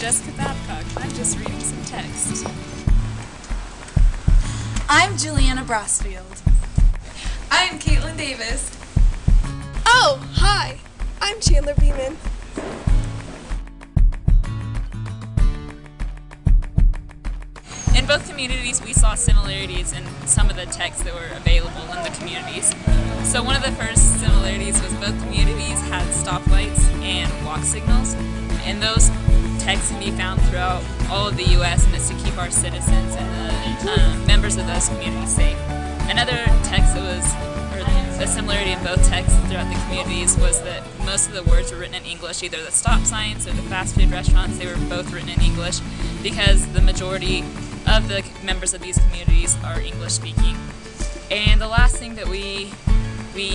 Jessica Babcock. I'm just reading some text. I'm Juliana Brassfield. I'm Katelyn Davis. Oh, hi. I'm Chandler Beaman. In both communities, we saw similarities in some of the texts that were available in the communities. So one of the first similarities was both communities had stoplights and walk signals, and those texts can be found throughout all of the U.S., and it's to keep our citizens and the members of those communities safe. Another text that was, or a similarity in both texts throughout the communities, was that most of the words were written in English, either the stop signs or the fast food restaurants. They were both written in English because the majority of the members of these communities are English speaking. And the last thing that we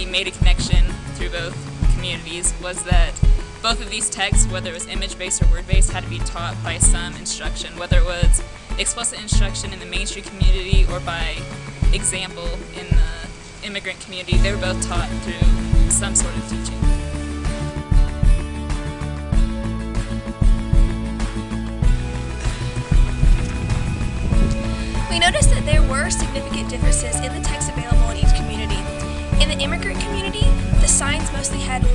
made a connection through both communities was that both of these texts, whether it was image-based or word-based, had to be taught by some instruction, whether it was explicit instruction in the mainstream community or by example in the immigrant community. They were both taught through some sort of teaching. We noticed that there were significant differences in the text available in each community. In the immigrant community, the signs mostly had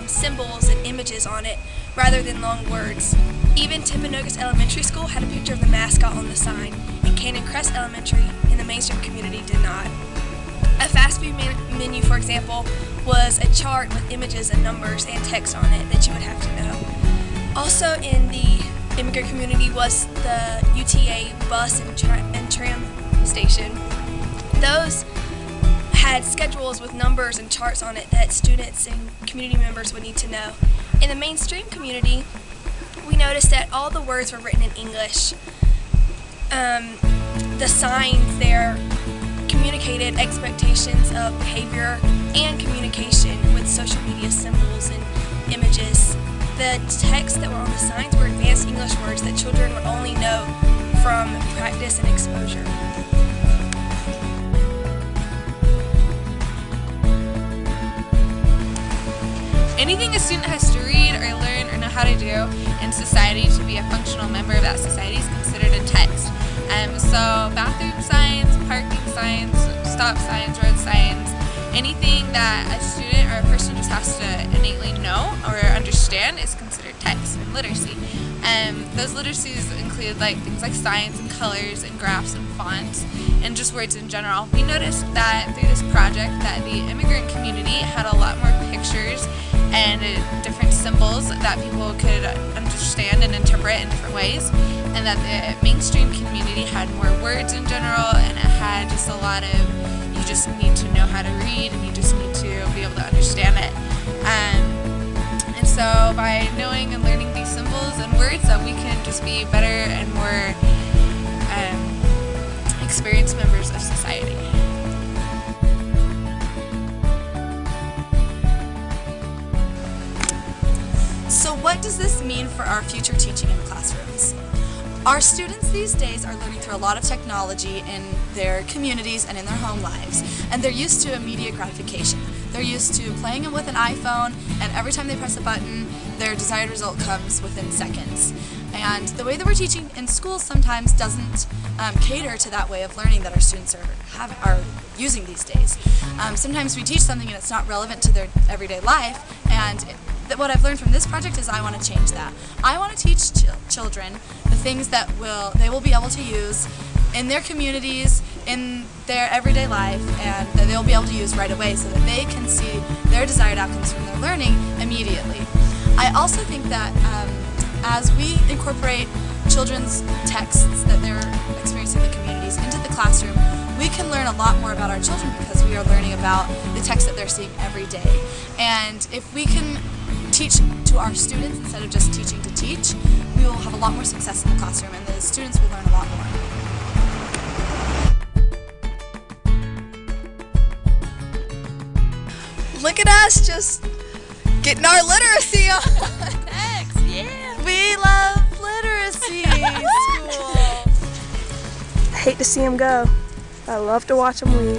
symbols and images on it rather than long words. Even Timpanogos Elementary School had a picture of the mascot on the sign, and Cannon Crest Elementary in the mainstream community did not. A fast food menu, for example, was a chart with images and numbers and text on it that you would have to know. Also in the immigrant community was the UTA bus and tram station. Those had schedules with numbers and charts on it that students and community members would need to know. In the mainstream community, we noticed that all the words were written in English. The signs there communicated expectations of behavior and communication with social media symbols and images. The texts that were on the signs were advanced English words that children would only know from practice and exposure. Anything a student has to read or learn or know how to do in society to be a functional member of that society is considered a text. So bathroom signs, parking signs, stop signs, road signs, anything that a student or a person just has to innately know or understand is considered text and literacy. Those literacies include things like signs and colors and graphs and fonts and just words in general. We noticed that through this project that the immigrant community had a lot more pictures and different symbols that people could understand and interpret in different ways, and that the mainstream community had more words in general, and it had just a lot of, you just need to know how to read and you just need to be able to understand it. And so by knowing and learning these symbols and words, that we can just be better and more experienced members of society. So what does this mean for our future teaching in classrooms? Our students these days are learning through a lot of technology in their communities and in their home lives, and they're used to immediate gratification. They're used to playing with an iPhone, and every time they press a button, their desired result comes within seconds. And the way that we're teaching in schools sometimes doesn't cater to that way of learning that our students are using these days. Sometimes we teach something and it's not relevant to their everyday life, and what I've learned from this project is I want to change that. I want to teach children the things that they will be able to use in their communities, in their everyday life, and that they'll be able to use right away so that they can see their desired outcomes from their learning immediately. I also think that as we incorporate children's texts that they're experiencing in the communities into the classroom, we can learn a lot more about our children because we are learning about the text that they're seeing every day. And if we can teach to our students instead of just teaching to teach, we will have a lot more success in the classroom, and the students will learn a lot more. Look at us just getting our literacy on. Thanks, yeah. We love literacy school. I hate to see them go. I love to watch them leave.